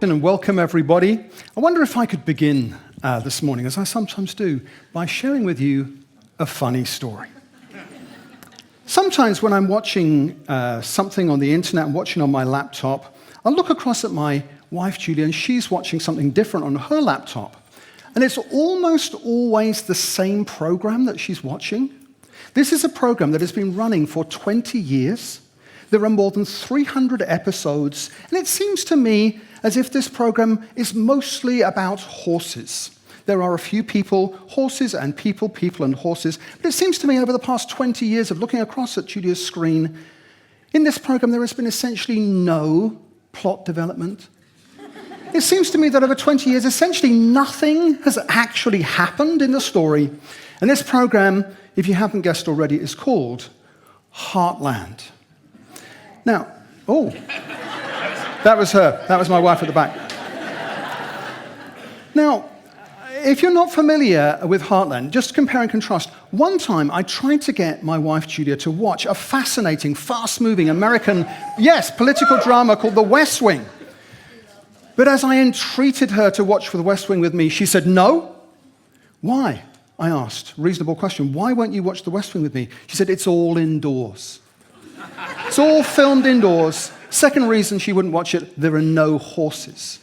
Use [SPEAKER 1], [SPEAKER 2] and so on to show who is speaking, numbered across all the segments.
[SPEAKER 1] And welcome, everybody. I wonder if I could begin this morning, as I sometimes do, by sharing with you a funny story. Sometimes when I'm watching something on the internet, I'm watching on my laptop, I'll look across at my wife, Julia, and she's watching something different on her laptop. And it's almost always the same program that she's watching. This is a program that has been running for 20 years. There are more than 300 episodes, and it seems to me as if this program is mostly about horses. There are a few people, horses and people, people and horses, but it seems to me over the past 20 years of looking across at Julia's screen, in this program there has been essentially no plot development. It seems to me that over 20 years, essentially nothing has actually happened in the story, and this program, if you haven't guessed already, is called Heartland. Now, that was her. That was my wife at the back. Now, if you're not familiar with Heartland, just compare and contrast. One time, I tried to get my wife, Julia, to watch a fascinating, fast-moving American, political drama called The West Wing. But as I entreated her to watch for The West Wing with me, she said, no. Why? I asked. Reasonable question. Why won't you watch The West Wing with me? She said, it's all indoors. It's all filmed indoors. Second reason she wouldn't watch it, there are no horses.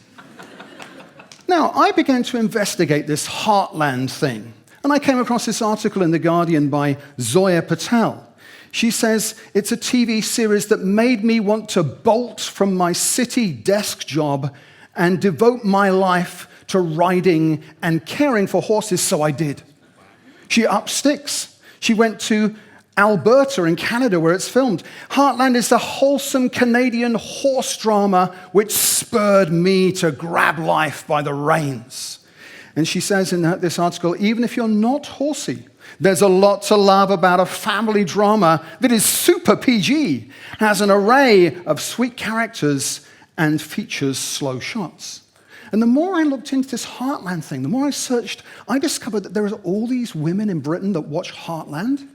[SPEAKER 1] Now, I began to investigate this Heartland thing, and I came across this article in The Guardian by Zoya Patel. She says, it's a TV series that made me want to bolt from my city desk job and devote my life to riding and caring for horses, so I did. She upped sticks. She went to Alberta in Canada, where it's filmed. Heartland is the wholesome Canadian horse drama which spurred me to grab life by the reins. And she says in this article, even if you're not horsey, there's a lot to love about a family drama that is super PG, has an array of sweet characters, and features slow shots. And the more I looked into this Heartland thing, the more I searched, I discovered that there are all these women in Britain that watch Heartland,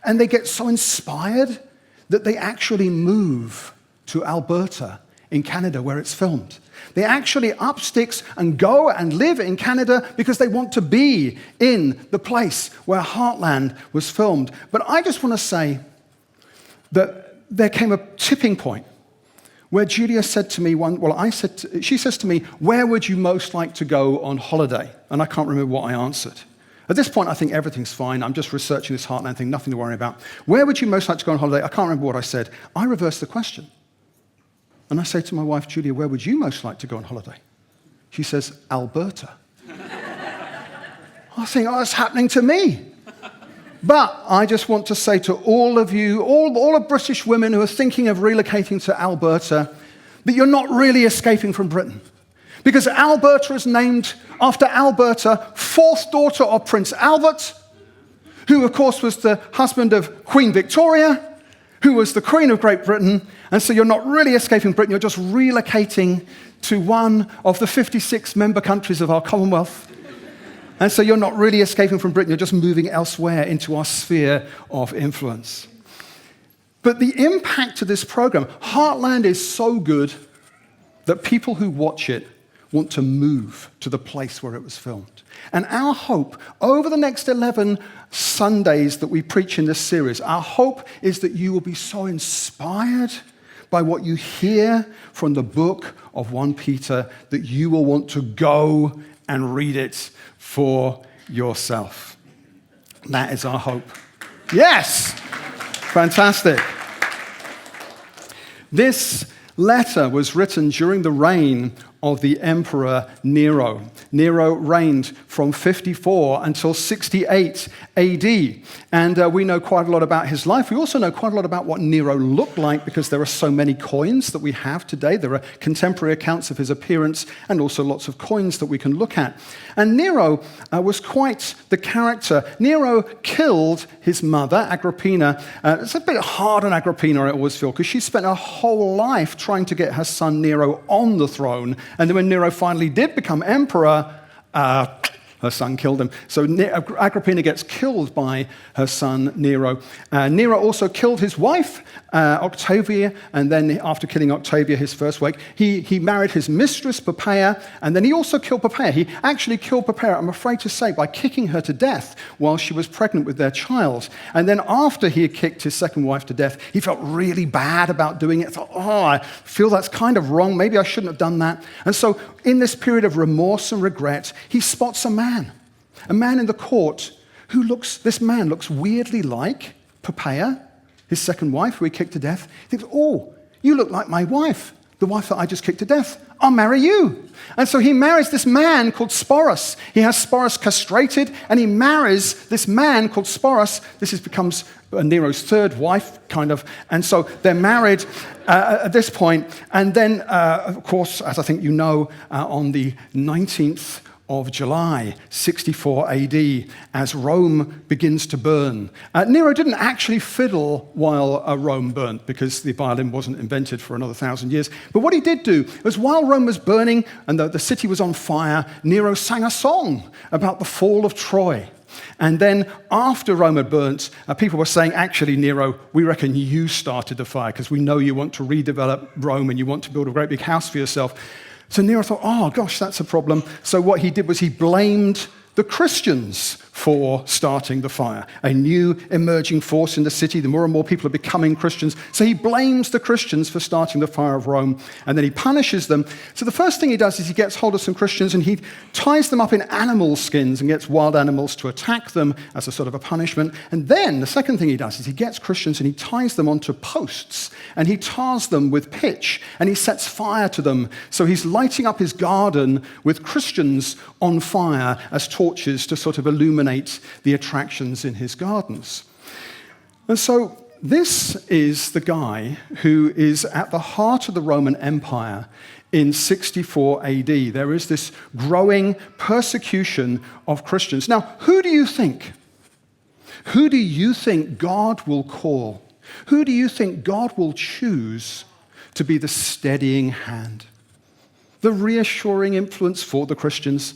[SPEAKER 1] and they get so inspired that they actually move to Alberta in Canada where it's filmed. They actually up sticks and go and live in Canada because they want to be in the place where Heartland was filmed. But I just want to say that there came a tipping point where Julia said to me, she says to me, where would you most like to go on holiday? And I can't remember what I answered. At this point, I think everything's fine. I'm just researching this Heartland thing, nothing to worry about. Where would you most like to go on holiday? I can't remember what I said. I reversed the question. And I say to my wife, Julia, where would you most like to go on holiday? She says, Alberta. I think, it's happening to me. But I just want to say to all of you, all of British women who are thinking of relocating to Alberta, that you're not really escaping from Britain. Because Alberta is named after Alberta, fourth daughter of Prince Albert, who, of course, was the husband of Queen Victoria, who was the Queen of Great Britain. And so you're not really escaping Britain, you're just relocating to one of the 56 member countries of our Commonwealth. And so you're not really escaping from Britain, you're just moving elsewhere into our sphere of influence. But the impact of this program, Heartland, is so good that people who watch it want to move to the place where it was filmed. And our hope, over the next 11 Sundays that we preach in this series, our hope is that you will be so inspired by what you hear from the book of 1 Peter that you will want to go and read it for yourself. That is our hope. Yes! Fantastic. This letter was written during the reign of the Emperor Nero. Nero reigned from 54 until 68 AD. And we know quite a lot about his life. We also know quite a lot about what Nero looked like because there are so many coins that we have today. There are contemporary accounts of his appearance and also lots of coins that we can look at. And Nero was quite the character. Nero killed his mother, Agrippina. It's a bit hard on Agrippina, I always feel, because she spent her whole life trying to get her son Nero on the throne. And then when Nero finally did become emperor, Her son killed him. So Agrippina gets killed by her son Nero. Nero also killed his wife, Octavia, and then after killing Octavia, his first wife, he married his mistress, Poppaea, and then he also killed Poppaea. He actually killed Poppaea, I'm afraid to say, by kicking her to death while she was pregnant with their child. And then after he had kicked his second wife to death, he felt really bad about doing it. He thought, I feel that's kind of wrong. Maybe I shouldn't have done that. And so in this period of remorse and regret, he spots a man in the court this man looks weirdly like Poppaea, his second wife, who he kicked to death. He thinks, you look like my wife, the wife that I just kicked to death. I'll marry you. And so he marries this man called Sporus. He has Sporus castrated, and he marries this man called Sporus. This becomes Nero's third wife, kind of. And so they're married at this point. And then, of course, as I think you know, on the 19th of July, 64 AD, as Rome begins to burn. Nero didn't actually fiddle while Rome burnt, because the violin wasn't invented for another 1,000 years. But what he did do was, while Rome was burning and the city was on fire, Nero sang a song about the fall of Troy. And then after Rome had burnt, people were saying, actually, Nero, we reckon you started the fire, because we know you want to redevelop Rome and you want to build a great big house for yourself. So Nero thought, gosh, that's a problem. So what he did was he blamed the Christians for starting the fire, a new emerging force in the city. The more and more people are becoming Christians. So he blames the Christians for starting the fire of Rome, and then he punishes them. So the first thing he does is he gets hold of some Christians and he ties them up in animal skins and gets wild animals to attack them as a sort of a punishment. And then the second thing he does is he gets Christians and he ties them onto posts and he tars them with pitch and he sets fire to them. So he's lighting up his garden with Christians on fire as torches to sort of illuminate the attractions in his gardens. And so this is the guy who is at the heart of the Roman Empire in 64 AD. There is this growing persecution of Christians. Now, who do you think God will call? Who do you think God will choose to be the steadying hand, the reassuring influence for the Christians?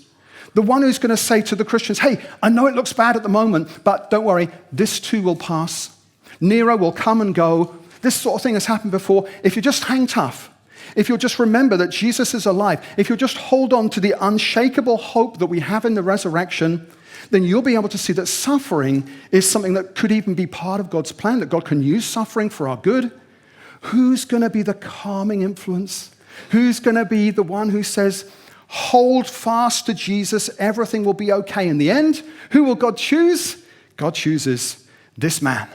[SPEAKER 1] The one who's going to say to the Christians, hey, I know it looks bad at the moment, but don't worry, this too will pass. Nero will come and go. This sort of thing has happened before. If you just hang tough, if you'll just remember that Jesus is alive, if you'll just hold on to the unshakable hope that we have in the resurrection, then you'll be able to see that suffering is something that could even be part of God's plan, that God can use suffering for our good. Who's going to be the calming influence? Who's going to be the one who says, hold fast to Jesus, everything will be okay in the end? Who will God choose? God chooses this man.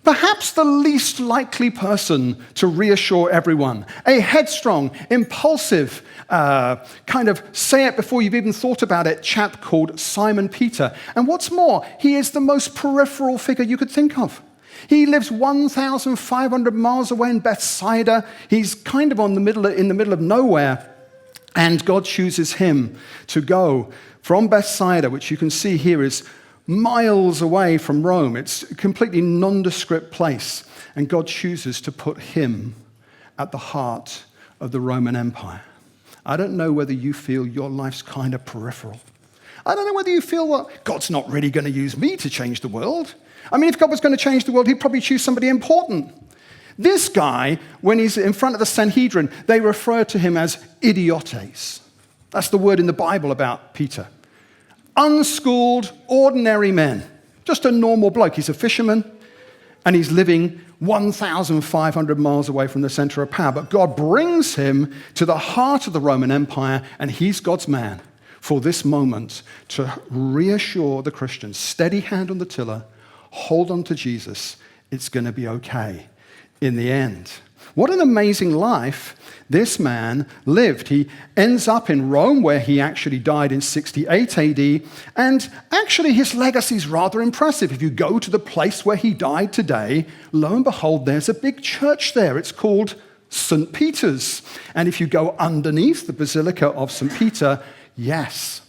[SPEAKER 1] Perhaps the least likely person to reassure everyone. A headstrong, impulsive, kind of say it before you've even thought about it, chap called Simon Peter. And what's more, he is the most peripheral figure you could think of. He lives 1,500 miles away in Bethsaida. He's kind of in the middle of nowhere. And God chooses him to go from Bethsaida, which you can see here is miles away from Rome. It's a completely nondescript place. And God chooses to put him at the heart of the Roman Empire. I don't know whether you feel your life's kind of peripheral. I don't know whether you feel, well, God's not really going to use me to change the world. I mean, if God was going to change the world, he'd probably choose somebody important. This guy, when he's in front of the Sanhedrin, they refer to him as idiotes. That's the word in the Bible about Peter. Unschooled, ordinary men. Just a normal bloke. He's a fisherman, and he's living 1,500 miles away from the center of power. But God brings him to the heart of the Roman Empire, and he's God's man for this moment to reassure the Christians. Steady hand on the tiller. Hold on to Jesus. It's going to be okay in the end. What an amazing life this man lived. He ends up in Rome, where he actually died in 68 AD, and actually his legacy is rather impressive. If you go to the place where he died today, lo and behold, there's a big church there. It's called St. Peter's. And if you go underneath the Basilica of St. Peter, yes,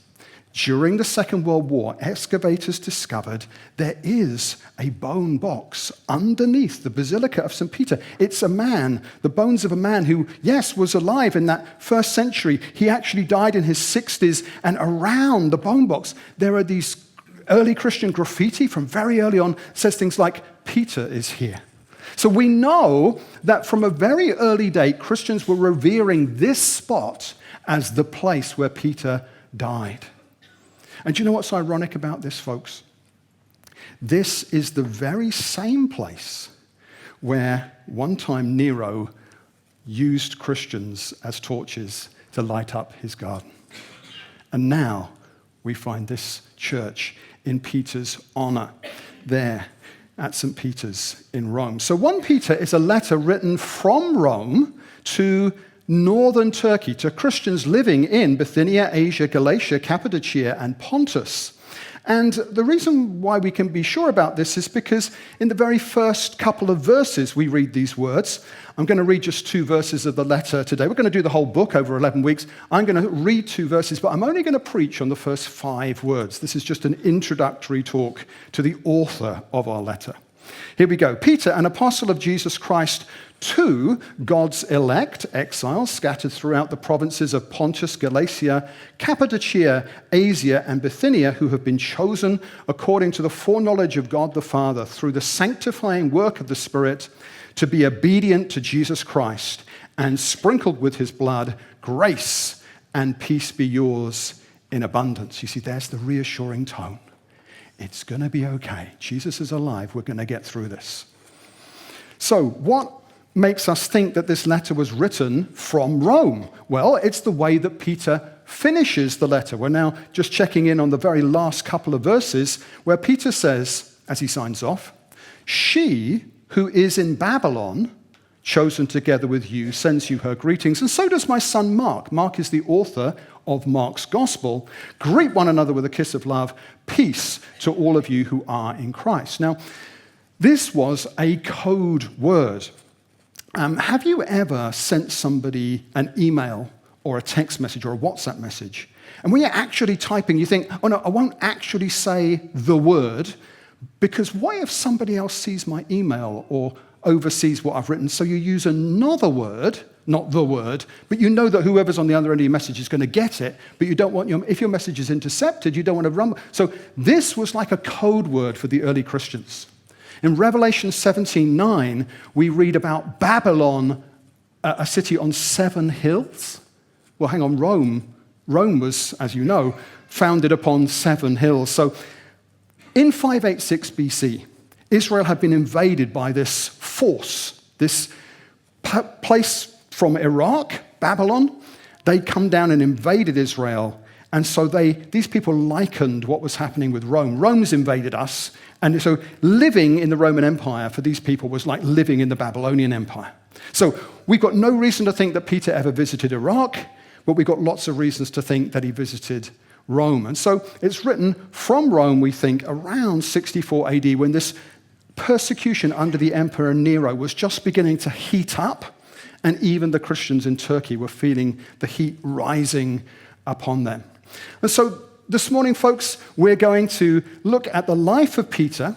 [SPEAKER 1] During the Second World War, excavators discovered there is a bone box underneath the Basilica of St. Peter. It's a man, the bones of a man who, yes, was alive in that first century. He actually died in his 60s, and around the bone box, there are these early Christian graffiti from very early on, says things like, Peter is here. So we know that from a very early date, Christians were revering this spot as the place where Peter died. And do you know what's ironic about this, folks? This is the very same place where one time Nero used Christians as torches to light up his garden. And now we find this church in Peter's honor there at St. Peter's in Rome. So 1 Peter is a letter written from Rome to northern Turkey, to Christians living in Bithynia, Asia, Galatia, Cappadocia, and Pontus. And the reason why we can be sure about this is because in the very first couple of verses we read these words. I'm going to read just 2 verses of the letter today. We're going to do the whole book over 11 weeks. I'm going to read 2 verses, but I'm only going to preach on the first 5 words. This is just an introductory talk to the author of our letter. Here we go. Peter, an apostle of Jesus Christ, to God's elect exiles scattered throughout the provinces of Pontus, Galatia, Cappadocia, Asia, and Bithynia, who have been chosen according to the foreknowledge of God the Father through the sanctifying work of the Spirit to be obedient to Jesus Christ and sprinkled with his blood, grace and peace be yours in abundance. You see, there's the reassuring tone. It's going to be okay. Jesus is alive. We're going to get through this. So what makes us think that this letter was written from Rome? Well, it's the way that Peter finishes the letter. We're now just checking in on the very last couple of verses where Peter says, as he signs off, she who is in Babylon, chosen together with you, sends you her greetings, and so does my son Mark. Mark is the author of Mark's gospel. Greet one another with a kiss of love. Peace to all of you who are in Christ. Now, this was a code word. Have you ever sent somebody an email or a text message or a WhatsApp message, and when you're actually typing, you think, oh no, I won't actually say the word, because what if somebody else sees my email or oversees what I've written? So you use another word, not the word, but you know that whoever's on the other end of your message is going to get it, but you don't want if your message is intercepted, you don't want to rumble. So this was like a code word for the early Christians. In Revelation 17:9, we read about Babylon, a city on 7 hills. Well, hang on, Rome was, as you know, founded upon 7 hills. So in 586 BC, Israel had been invaded by this force, this place from Iraq, Babylon. They'd come down and invaded Israel. And so these people likened what was happening with Rome. Rome's invaded us. And so living in the Roman Empire for these people was like living in the Babylonian Empire. So we've got no reason to think that Peter ever visited Iraq, but we've got lots of reasons to think that he visited Rome. And so it's written from Rome, we think, around 64 AD, when this persecution under the Emperor Nero was just beginning to heat up, and even the Christians in Turkey were feeling the heat rising upon them. And so this morning, folks, we're going to look at the life of Peter,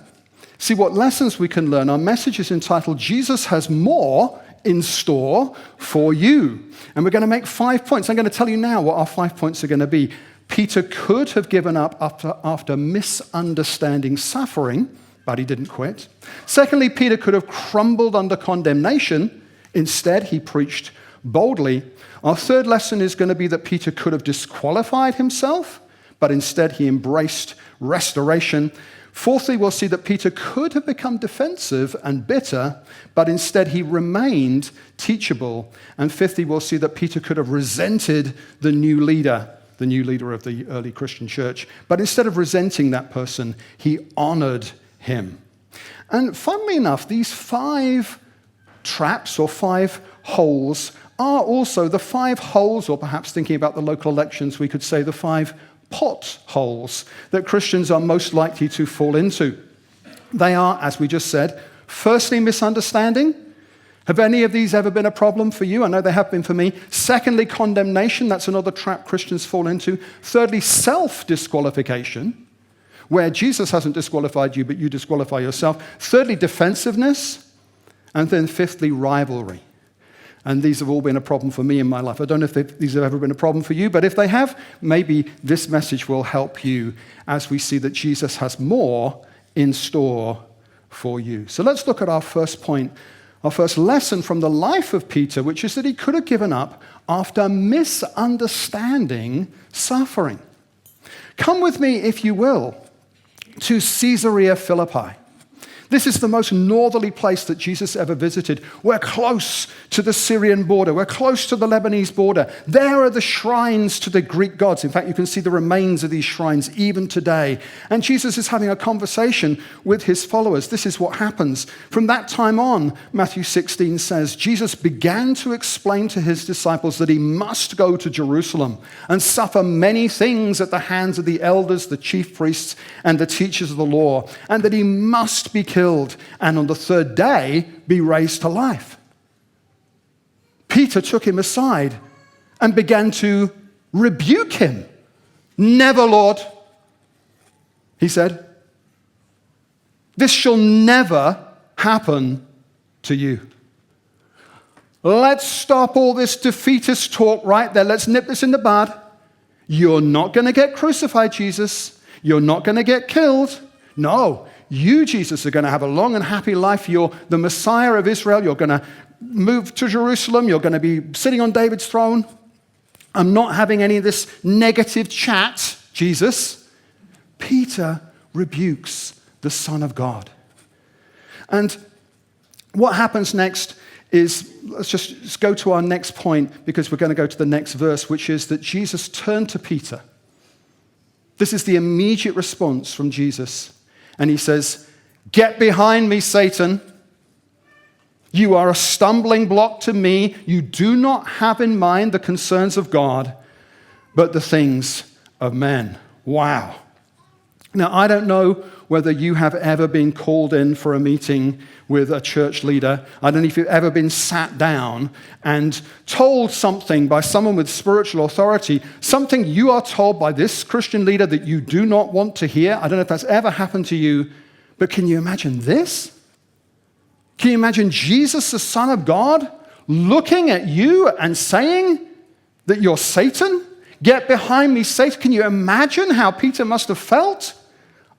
[SPEAKER 1] see what lessons we can learn. Our message is entitled, Jesus Has More in Store for You. And we're going to make 5 points. I'm going to tell you now what our 5 points are going to be. Peter could have given up after misunderstanding suffering, but he didn't quit. Secondly, Peter could have crumbled under condemnation. Instead, he preached boldly. Our third lesson is going to be that Peter could have disqualified himself, but instead he embraced restoration. Fourthly, we'll see that Peter could have become defensive and bitter, but instead he remained teachable. And fifthly, we'll see that Peter could have resented the new leader of the early Christian church, but instead of resenting that person, he honored him. And funnily enough, these 5 traps or 5 holes are also the 5 holes, or perhaps thinking about the local elections, we could say the 5 potholes that Christians are most likely to fall into. They are, as we just said, firstly, misunderstanding. Have any of these ever been a problem for you? I know they have been for me. Secondly, condemnation. That's another trap Christians fall into. Thirdly, self-disqualification, where Jesus hasn't disqualified you, but you disqualify yourself. Thirdly, defensiveness. And then fifthly, rivalry. And these have all been a problem for me in my life. I don't know if these have ever been a problem for you, but if they have, maybe this message will help you as we see that Jesus has more in store for you. So let's look at our first point, our first lesson from the life of Peter, which is that he could have given up after misunderstanding suffering. Come with me, if you will, to Caesarea Philippi. This is the most northerly place that Jesus ever visited. We're close to the Syrian border. We're close to the Lebanese border. There are the shrines to the Greek gods. In fact, you can see the remains of these shrines even today. And Jesus is having a conversation with his followers. This is what happens. From that time on, Matthew 16 says, Jesus began to explain to his disciples that he must go to Jerusalem and suffer many things at the hands of the elders, the chief priests, and the teachers of the law, and that he must be killed and on the third day be raised to life. Peter took him aside and began to rebuke him. Never, Lord, he said. This shall never happen to you. Let's stop all this defeatist talk right there. Let's nip this in the bud. You're not going to get crucified, Jesus. You're not going to get killed. No. You, Jesus, are going to have a long and happy life. You're the Messiah of Israel. You're going to move to Jerusalem. You're going to be sitting on David's throne. I'm not having any of this negative chat, Jesus. Peter rebukes the Son of God. And what happens next is, let's just go to our next point, because we're going to go to the next verse, which is that Jesus turned to Peter. This is the immediate response from Jesus. And he says, "Get behind me, Satan. You are a stumbling block to me. You do not have in mind the concerns of God, but the things of men." Wow. Now, I don't know whether you have ever been called in for a meeting with a church leader. I don't know if you've ever been sat down and told something by someone with spiritual authority, something you are told by this Christian leader that you do not want to hear. I don't know if that's ever happened to you, but can you imagine this? Can you imagine Jesus, the Son of God, looking at you and saying that you're Satan? Get behind me, Satan. Can you imagine how Peter must have felt?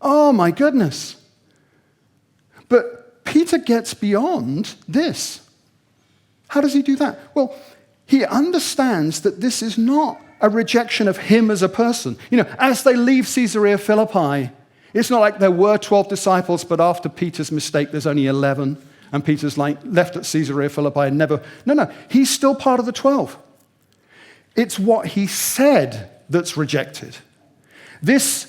[SPEAKER 1] Oh my goodness. But Peter gets beyond this. How does he do that? Well, he understands that this is not a rejection of him as a person. You know, as they leave Caesarea Philippi, it's not like there were 12 disciples, but after Peter's mistake, there's only 11, and Peter's like left at Caesarea Philippi and never. No, he's still part of the 12. It's what he said that's rejected. This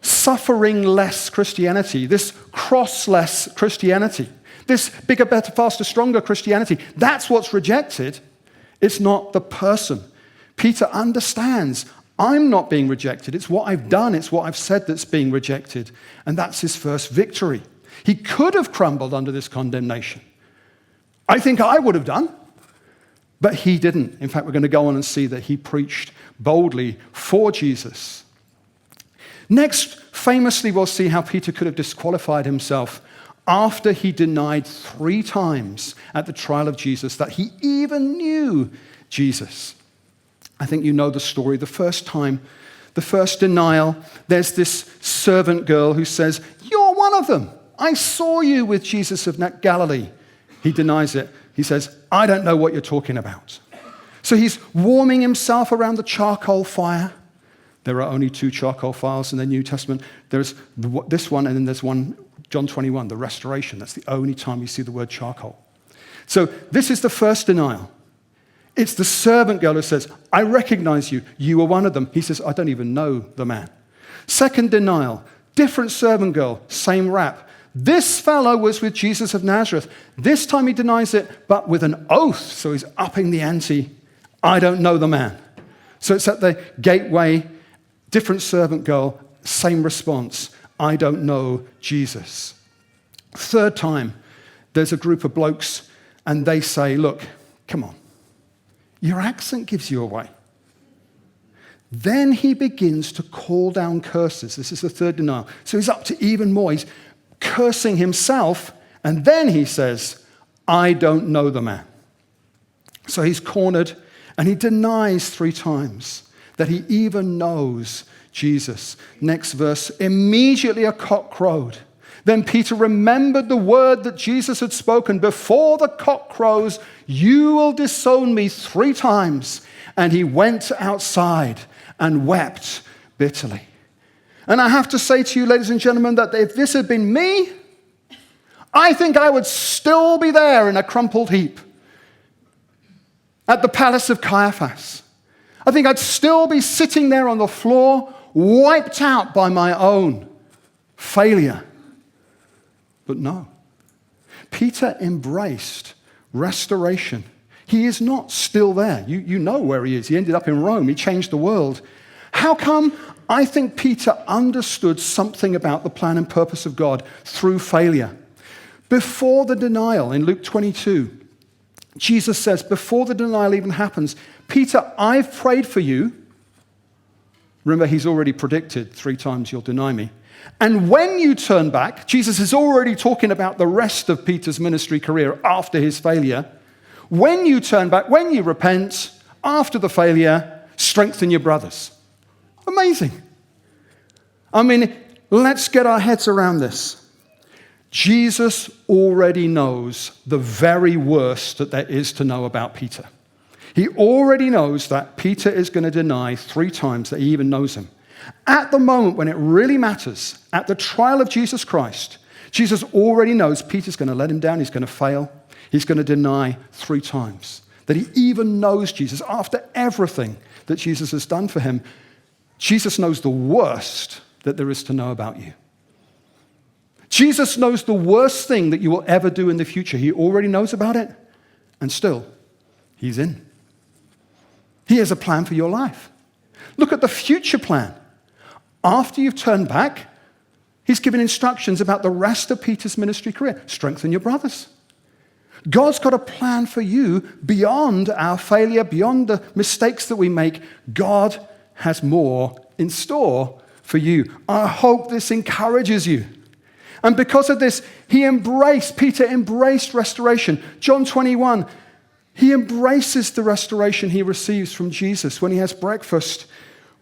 [SPEAKER 1] suffering-less Christianity, this cross-less Christianity, this bigger, better, faster, stronger Christianity, that's what's rejected. It's not the person. Peter understands, I'm not being rejected. It's what I've done, it's what I've said that's being rejected. And that's his first victory. He could have crumbled under this condemnation. I think I would have done. But he didn't. In fact, we're going to go on and see that he preached boldly for Jesus. Next, famously, we'll see how Peter could have disqualified himself after he denied 3 times at the trial of Jesus that he even knew Jesus. I think you know the story. The first time, the first denial, there's this servant girl who says, "You're one of them. I saw you with Jesus of Galilee." He denies it. He says, "I don't know what you're talking about." So he's warming himself around the charcoal fire. There are only 2 charcoal fires in the New Testament. There's this one, and then there's one, John 21, the restoration. That's the only time you see the word charcoal. So this is the first denial. It's the servant girl who says, "I recognize you. You are one of them." He says, "I don't even know the man." Second denial, different servant girl, same rap. This fellow was with Jesus of Nazareth. This time he denies it, but with an oath. So he's upping the ante. "I don't know the man." So it's at the gateway. Different servant girl, same response. "I don't know Jesus." Third time, there's a group of blokes And they say, look, come on, your accent gives you away. Then he begins to call down curses. This is the third denial. So he's up to even more. He's cursing himself, and then he says, I don't know the man. So he's cornered, and he denies 3 times that he even knows Jesus. Next verse, immediately a cock crowed. Then Peter remembered the word that Jesus had spoken, before the cock crows, you will disown me 3 times. And he went outside and wept bitterly. And I have to say to you, ladies and gentlemen, that if this had been me, I think I would still be there in a crumpled heap at the palace of Caiaphas. I think I'd still be sitting there on the floor, wiped out by my own failure. But no, Peter embraced restoration. He is not still there. You know where he is. He ended up in Rome. He changed the world. How come? I think Peter understood something about the plan and purpose of God through failure. Before the denial, in Luke 22, Jesus says, before the denial even happens, Peter, I've prayed for you. Remember, he's already predicted 3 times you'll deny me. And when you turn back, Jesus is already talking about the rest of Peter's ministry career after his failure. When you turn back, when you repent, after the failure, strengthen your brothers. Amazing. I mean, let's get our heads around this. Jesus already knows the very worst that there is to know about Peter. He already knows that Peter is going to deny 3 times that he even knows him. At the moment when it really matters, at the trial of Jesus Christ, Jesus already knows Peter's going to let him down, he's going to fail, he's going to deny 3 times. That he even knows Jesus after everything that Jesus has done for him. Jesus knows the worst that there is to know about you. Jesus knows the worst thing that you will ever do in the future. He already knows about it, and still, he's in. He has a plan for your life. Look at the future plan. After you've turned back, he's given instructions about the rest of Peter's ministry career. Strengthen your brothers. God's got a plan for you beyond our failure, beyond the mistakes that we make. God has more in store for you. I hope this encourages you. And because of this, Peter embraced restoration. John 21, he embraces the restoration he receives from Jesus when he has breakfast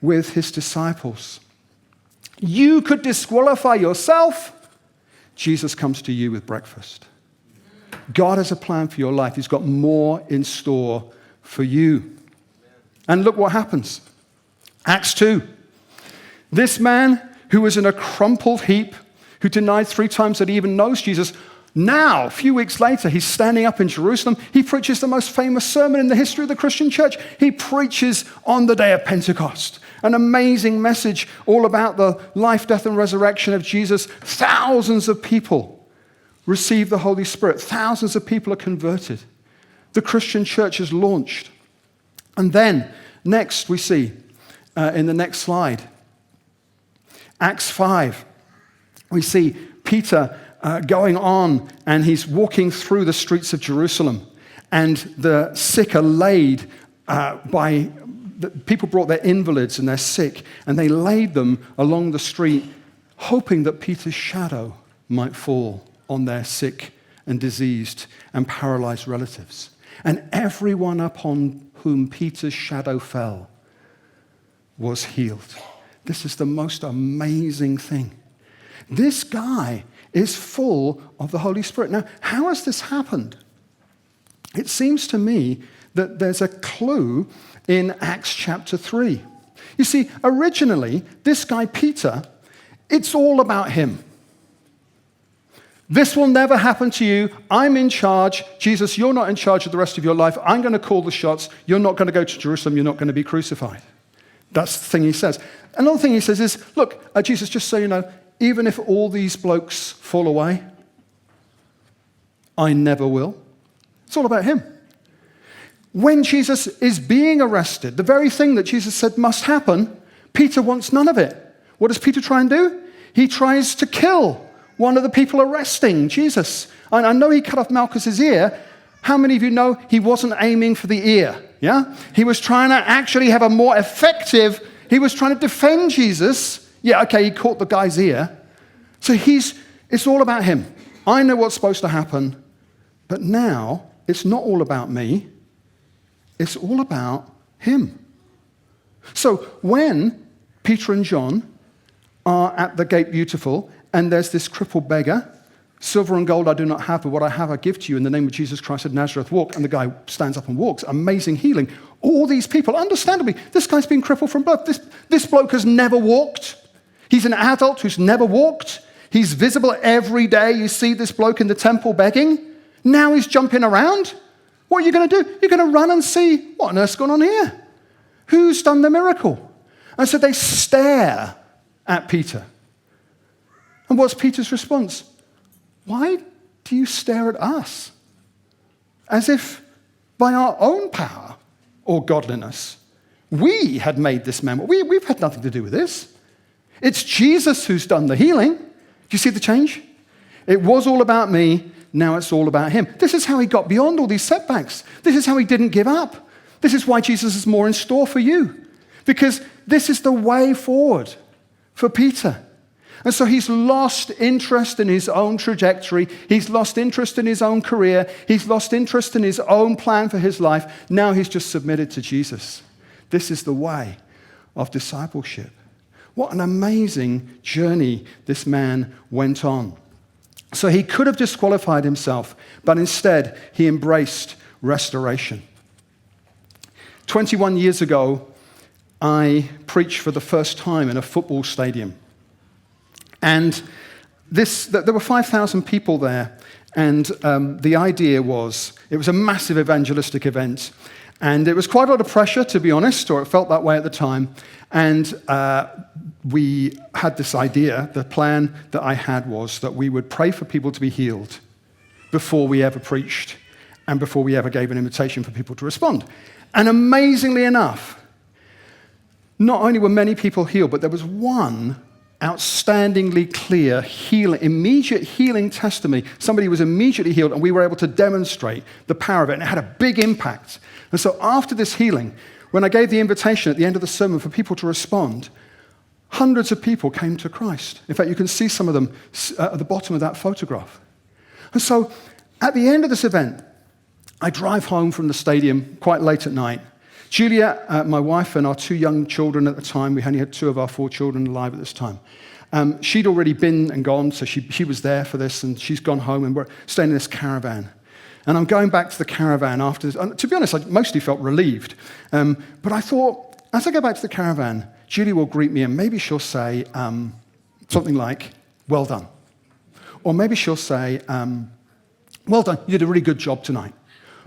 [SPEAKER 1] with his disciples. You could disqualify yourself. Jesus comes to you with breakfast. God has a plan for your life. He's got more in store for you. And look what happens. Acts 2. This man who was in a crumpled heap, who denied 3 times that he even knows Jesus, now, a few weeks later, he's standing up in Jerusalem. He preaches the most famous sermon in the history of the Christian church. He preaches on the day of Pentecost. An amazing message all about the life, death, and resurrection of Jesus. Thousands of people receive the Holy Spirit. Thousands of people are converted. The Christian church is launched. And then, next we see, in the next slide, Acts 5. We see Peter going on, and he's walking through the streets of Jerusalem, and the sick are laid people brought their invalids and they're sick, and they laid them along the street, hoping that Peter's shadow might fall on their sick and diseased and paralyzed relatives. And everyone upon whom Peter's shadow fell was healed. This is the most amazing thing. This guy is full of the Holy Spirit. Now, how has this happened? It seems to me that there's a clue in Acts chapter 3. You see, originally, this guy Peter, it's all about him. This will never happen to you. I'm in charge. Jesus, you're not in charge of the rest of your life. I'm going to call the shots. You're not going to go to Jerusalem. You're not going to be crucified. That's the thing he says. Another thing he says is, look, Jesus, just so you know, even if all these blokes fall away, I never will. It's all about him. When Jesus is being arrested, the very thing that Jesus said must happen, Peter wants none of it. What does Peter try and do? He tries to kill one of the people arresting Jesus. And I know he cut off Malchus's ear, How many of you know he wasn't aiming for the ear? Yeah? He was trying to actually have a more effective, he was trying to defend Jesus. Yeah, okay, he caught the guy's ear. So it's all about him. I know what's supposed to happen, but now it's not all about me. It's all about him. So when Peter and John are at the Gate Beautiful, and there's this crippled beggar, silver and gold I do not have, but what I have I give to you in the name of Jesus Christ of Nazareth, walk. And the guy stands up and walks. Amazing healing. All these people, understandably, this guy's been crippled from birth. This bloke has never walked. He's an adult who's never walked. He's visible every day. You see this bloke in the temple begging. Now he's jumping around. What are you going to do? You're going to run and see what on earth's going on here. Who's done the miracle? And so they stare at Peter. And what's Peter's response? Why do you stare at us? As if by our own power or godliness, we had made this man. We've had nothing to do with this. It's Jesus who's done the healing. Do you see the change? It was all about me. Now it's all about him. This is how he got beyond all these setbacks. This is how he didn't give up. This is why Jesus is more in store for you. Because this is the way forward for Peter. And so he's lost interest in his own trajectory. He's lost interest in his own career. He's lost interest in his own plan for his life. Now he's just submitted to Jesus. This is the way of discipleship. What an amazing journey this man went on. So he could have disqualified himself, but instead he embraced restoration. 21 years ago, I preached for the first time in a football stadium. And there were 5,000 people there, and the idea was, it was a massive evangelistic event, and it was quite a lot of pressure, to be honest, or it felt that way at the time, and we had this idea. The plan that I had was that we would pray for people to be healed before we ever preached and before we ever gave an invitation for people to respond. And amazingly enough, not only were many people healed, but there was one outstandingly clear immediate healing testimony. Somebody was immediately healed, and we were able to demonstrate the power of it, and it had a big impact. And so after this healing, when I gave the invitation at the end of the sermon for people to respond, hundreds of people came to Christ. In fact, you can see some of them at the bottom of that photograph. And so at the end of this event, I drive home from the stadium quite late at night. Julia, my wife, and our 2 young children at the time, we only had 2 of our 4 children alive at this time. She'd already been and gone, so she was there for this, and she's gone home, and we're staying in this caravan. And I'm going back to the caravan after this. And to be honest, I mostly felt relieved. But I thought, as I go back to the caravan, Julia will greet me, and maybe she'll say something like, well done. Or maybe she'll say, well done, you did a really good job tonight.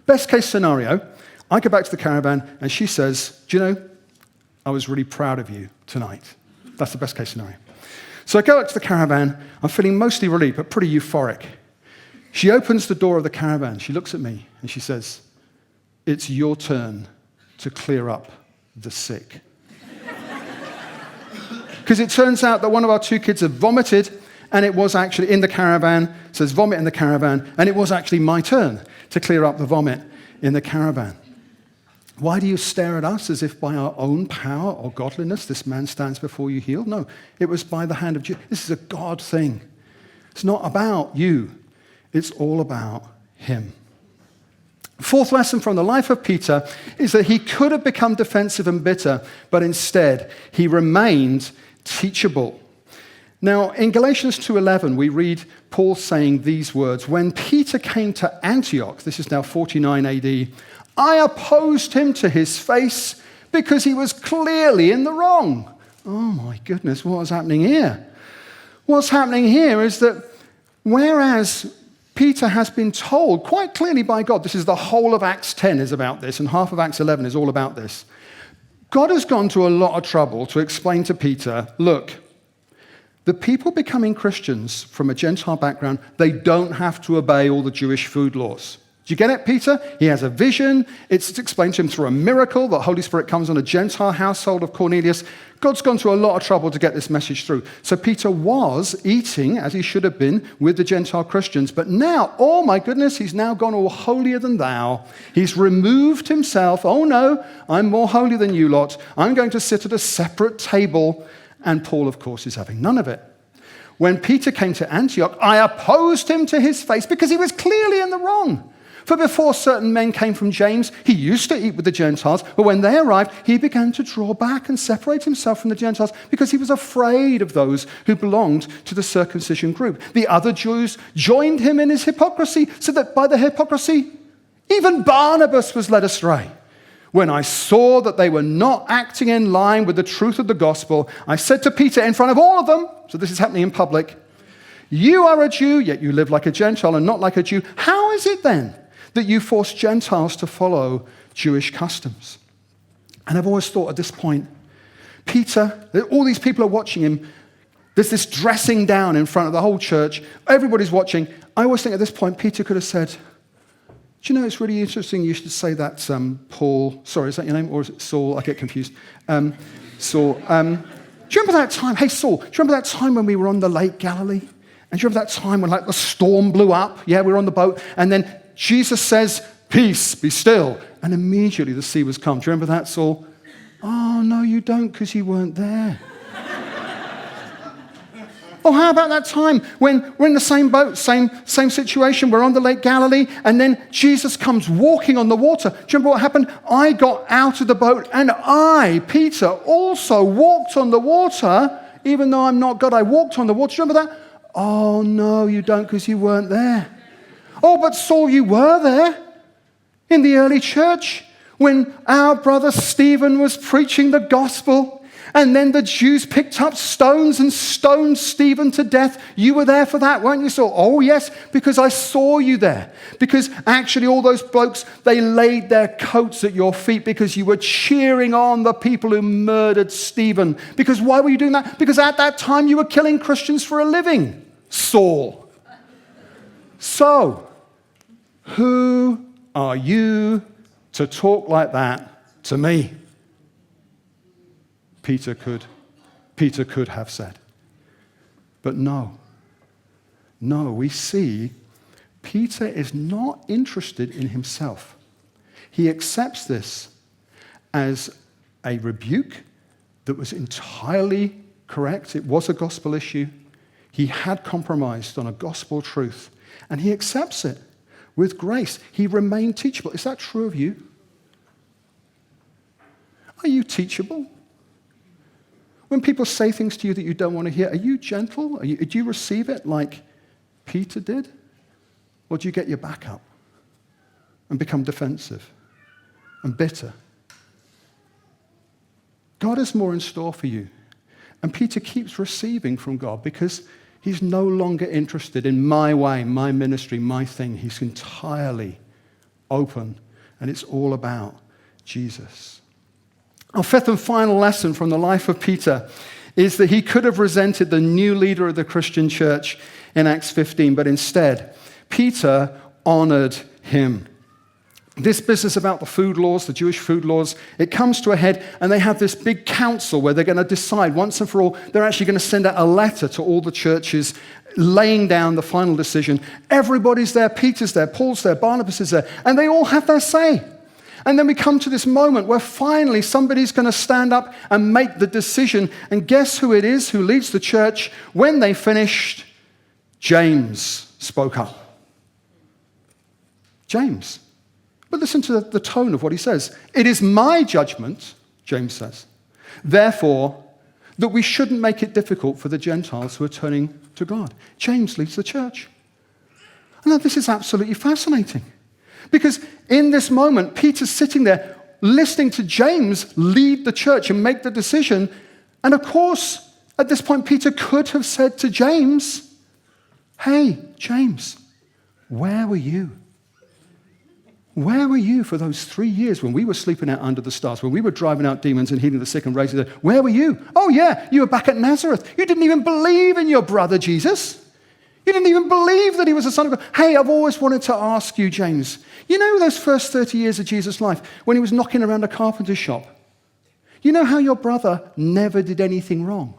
[SPEAKER 1] Best case scenario, I go back to the caravan, and she says, do you know, I was really proud of you tonight. That's the best case scenario. So I go back to the caravan. I'm feeling mostly relieved, but pretty euphoric. She opens the door of the caravan. She looks at me, and she says, it's your turn to clear up the sick. Because it turns out that one of our 2 kids had vomited, and it was actually in the caravan. It says vomit in the caravan, and it was actually my turn to clear up the vomit in the caravan. Why do you stare at us as if by our own power or godliness this man stands before you healed? No, it was by the hand of Jesus. This is a God thing. It's not about you. It's all about him. 4th lesson from the life of Peter is that he could have become defensive and bitter, but instead he remained teachable. Now, in Galatians 2:11, we read Paul saying these words, when Peter came to Antioch, this is now 49 AD, I opposed him to his face because he was clearly in the wrong. Oh my goodness, what is happening here? What's happening here is that whereas Peter has been told quite clearly by God, this is the whole of Acts 10 is about this, and half of Acts 11 is all about this. God has gone to a lot of trouble to explain to Peter, look, the people becoming Christians from a Gentile background, they don't have to obey all the Jewish food laws. Do you get it, Peter? He has a vision. It's explained to him through a miracle. The Holy Spirit comes on a Gentile household of Cornelius. God's gone through a lot of trouble to get this message through. So Peter was eating, as he should have been, with the Gentile Christians. But now, oh my goodness, he's now gone all holier than thou. He's removed himself. Oh no, I'm more holy than you lot. I'm going to sit at a separate table. And Paul, of course, is having none of it. When Peter came to Antioch, I opposed him to his face because he was clearly in the wrong. For before certain men came from James, he used to eat with the Gentiles, but when they arrived, he began to draw back and separate himself from the Gentiles because he was afraid of those who belonged to the circumcision group. The other Jews joined him in his hypocrisy, so that by the hypocrisy, even Barnabas was led astray. When I saw that they were not acting in line with the truth of the gospel, I said to Peter in front of all of them, so this is happening in public, you are a Jew, yet you live like a Gentile and not like a Jew. How is it then that you force Gentiles to follow Jewish customs? And I've always thought at this point, Peter, all these people are watching him. There's this dressing down in front of the whole church. Everybody's watching. I always think at this point, Peter could have said, do you know, it's really interesting you should say that, Paul. Sorry, is that your name? Or is it Saul? I get confused. Saul. Do you remember that time? Hey, Saul, do you remember that time when we were on the Lake Galilee? And do you remember that time when the storm blew up? Yeah, we were on the boat. And then Jesus says, peace, be still. And immediately the sea was calm. Do you remember that, Saul? Oh, no, you don't, because you weren't there. Or how about that time when we're in the same boat, same situation, we're on the Lake Galilee, and then Jesus comes walking on the water. Do you remember what happened? I got out of the boat, and I, Peter, also walked on the water, even though I'm not God. I walked on the water. Do you remember that? Oh, no, you don't, because you weren't there. Oh, but Saul, you were there in the early church when our brother Stephen was preaching the gospel. And then the Jews picked up stones and stoned Stephen to death. You were there for that, weren't you, Saul? Oh, yes, because I saw you there. Because actually all those blokes, they laid their coats at your feet because you were cheering on the people who murdered Stephen. Because why were you doing that? Because at that time you were killing Christians for a living, Saul. So, who are you to talk like that to me? Peter could have said. But no, we see Peter is not interested in himself. He accepts this as a rebuke that was entirely correct. It was a gospel issue. He had compromised on a gospel truth, and he accepts it with grace. He remained teachable. Is that true of you? Are you teachable? When people say things to you that you don't want to hear, are you gentle? Do you receive it like Peter did? Or do you get your back up and become defensive and bitter? God has more in store for you. And Peter keeps receiving from God because he's no longer interested in my way, my ministry, my thing. He's entirely open, and it's all about Jesus. Our fifth and final lesson from the life of Peter is that he could have resented the new leader of the Christian church in Acts 15, but instead, Peter honored him. This business about the food laws, the Jewish food laws, it comes to a head, and they have this big council where they're going to decide once and for all. They're actually going to send out a letter to all the churches laying down the final decision. Everybody's there. Peter's there. Paul's there. Barnabas is there. And they all have their say. And then we come to this moment where finally somebody's going to stand up and make the decision. And guess who it is who leads the church? When they finished, James spoke up. James. But listen to the tone of what he says. It is my judgment, James says, therefore, that we shouldn't make it difficult for the Gentiles who are turning to God. James leads the church. And now this is absolutely fascinating. Because in this moment, Peter's sitting there listening to James lead the church and make the decision. And of course, at this point, Peter could have said to James, hey, James, where were you? Where were you for those 3 years when we were sleeping out under the stars, when we were driving out demons and healing the sick and raising the dead? Where were you? Oh, yeah, you were back at Nazareth. You didn't even believe in your brother Jesus. You didn't even believe that he was the Son of God. Hey, I've always wanted to ask you, James, you know those first 30 years of Jesus' life when he was knocking around a carpenter's shop? You know how your brother never did anything wrong?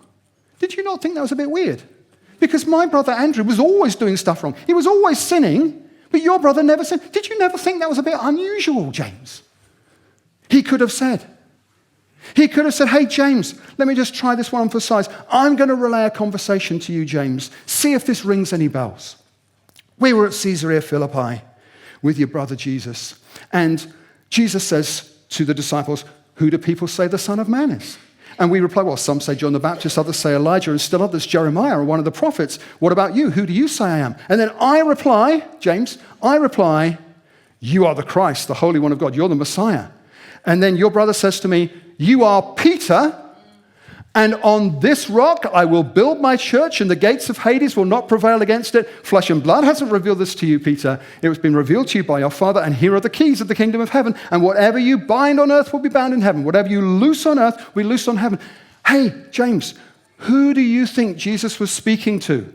[SPEAKER 1] Did you not think that was a bit weird? Because my brother Andrew was always doing stuff wrong. He was always sinning, but your brother never sinned. Did you never think that was a bit unusual, James? He could have said, hey, James, let me just try this one on for size. I'm going to relay a conversation to you, James. See if this rings any bells. We were at Caesarea Philippi with your brother Jesus. And Jesus says to the disciples, who do people say the Son of Man is? And we reply, well, some say John the Baptist, others say Elijah, and still others Jeremiah or one of the prophets. What about you? Who do you say I am? And then I reply, James, you are the Christ, the Holy One of God. You're the Messiah. And then your brother says to me, you are Peter, and on this rock I will build my church, and the gates of Hades will not prevail against it. Flesh and blood hasn't revealed this to you, Peter. It has been revealed to you by your Father, and here are the keys of the kingdom of heaven. And whatever you bind on earth will be bound in heaven. Whatever you loose on earth will be loosed on heaven. Hey, James, who do you think Jesus was speaking to?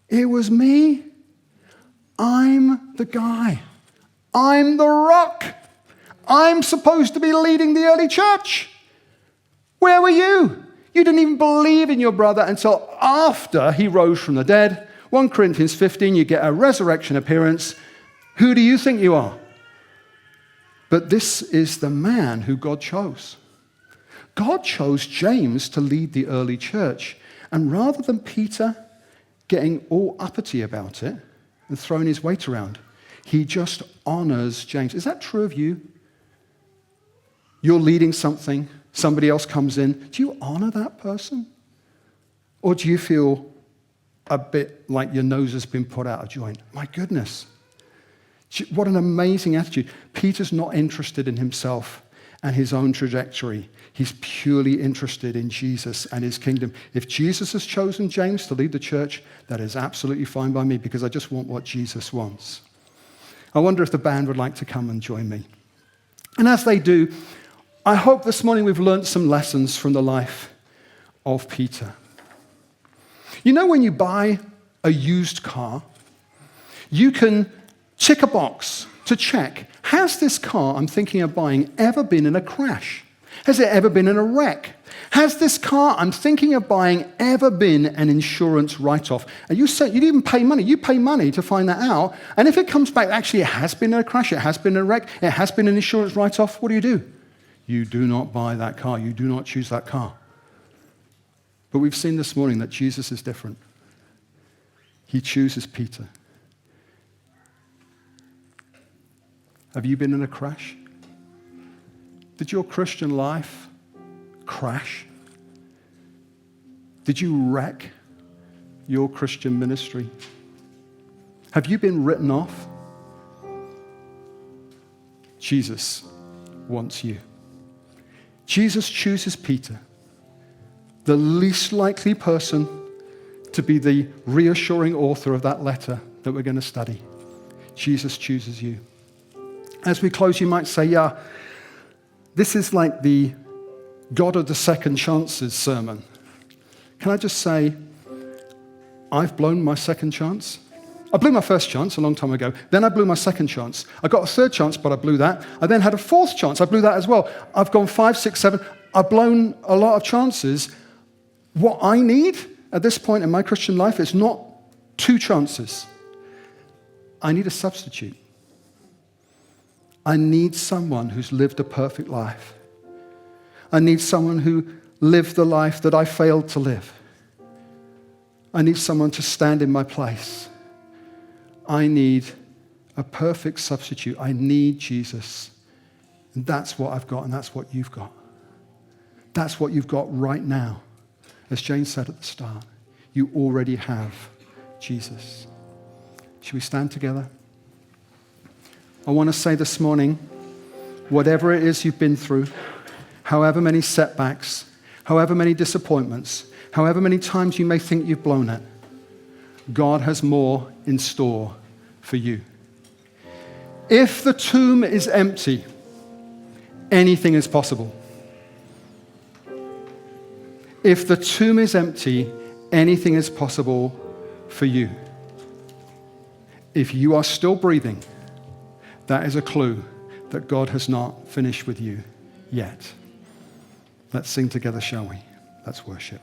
[SPEAKER 1] It was me. I'm the guy. I'm the rock. I'm supposed to be leading the early church. Where were you? You didn't even believe in your brother until after he rose from the dead. 1 Corinthians 15, you get a resurrection appearance. Who do you think you are? But this is the man who God chose. God chose James to lead the early church. And rather than Peter getting all uppity about it and throwing his weight around, he just honors James. Is that true of you? You're leading something, somebody else comes in. Do you honor that person? Or do you feel a bit like your nose has been put out of joint? My goodness. What an amazing attitude. Peter's not interested in himself and his own trajectory. He's purely interested in Jesus and his kingdom. If Jesus has chosen James to lead the church, that is absolutely fine by me because I just want what Jesus wants. I wonder if the band would like to come and join me. And as they do, I hope this morning we've learned some lessons from the life of Peter. You know, when you buy a used car, you can tick a box to check, has this car I'm thinking of buying ever been in a crash? Has it ever been in a wreck? Has this car I'm thinking of buying ever been an insurance write-off? And you say you'd even pay money. You pay money to find that out. And if it comes back, actually, it has been in a crash, it has been in a wreck, it has been an insurance write-off, what do? You do not buy that car. You do not choose that car. But we've seen this morning that Jesus is different. He chooses Peter. Have you been in a crash? Did your Christian life crash? Did you wreck your Christian ministry? Have you been written off? Jesus wants you. Jesus chooses Peter, the least likely person to be the reassuring author of that letter that we're going to study. Jesus chooses you. As we close, you might say, yeah, this is like the God of the second chances sermon. Can I just say, I've blown my second chance. I blew my first chance a long time ago. Then I blew my second chance. I got a third chance, but I blew that. I then had a fourth chance. I blew that as well. I've gone 5, 6, 7. I've blown a lot of chances. What I need at this point in my Christian life is not 2 chances. I need a substitute. I need someone who's lived a perfect life. I need someone who lived the life that I failed to live. I need someone to stand in my place. I need a perfect substitute. I need Jesus. And that's what I've got, and that's what you've got. That's what you've got right now. As Jane said at the start, you already have Jesus. Should we stand together? I want to say this morning, whatever it is you've been through, however many setbacks, however many disappointments, however many times you may think you've blown it, God has more in store for you. If the tomb is empty, anything is possible. If the tomb is empty, anything is possible for you. If you are still breathing, that is a clue that God has not finished with you yet. Let's sing together, shall we? Let's worship.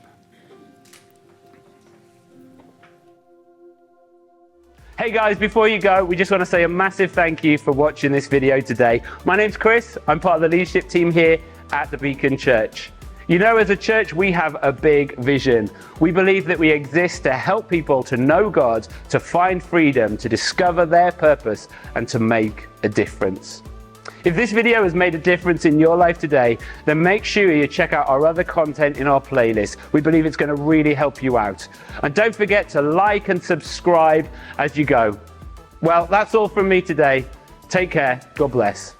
[SPEAKER 2] Hey guys, before you go, we just want to say a massive thank you for watching this video today. My name's Chris. I'm part of the leadership team here at the Beacon Church. You know, as a church, we have a big vision. We believe that we exist to help people to know God, to find freedom, to discover their purpose, and to make a difference. If this video has made a difference in your life today, then make sure you check out our other content in our playlist. We believe it's going to really help you out. And don't forget to like and subscribe as you go. Well, that's all from me today. Take care. God bless.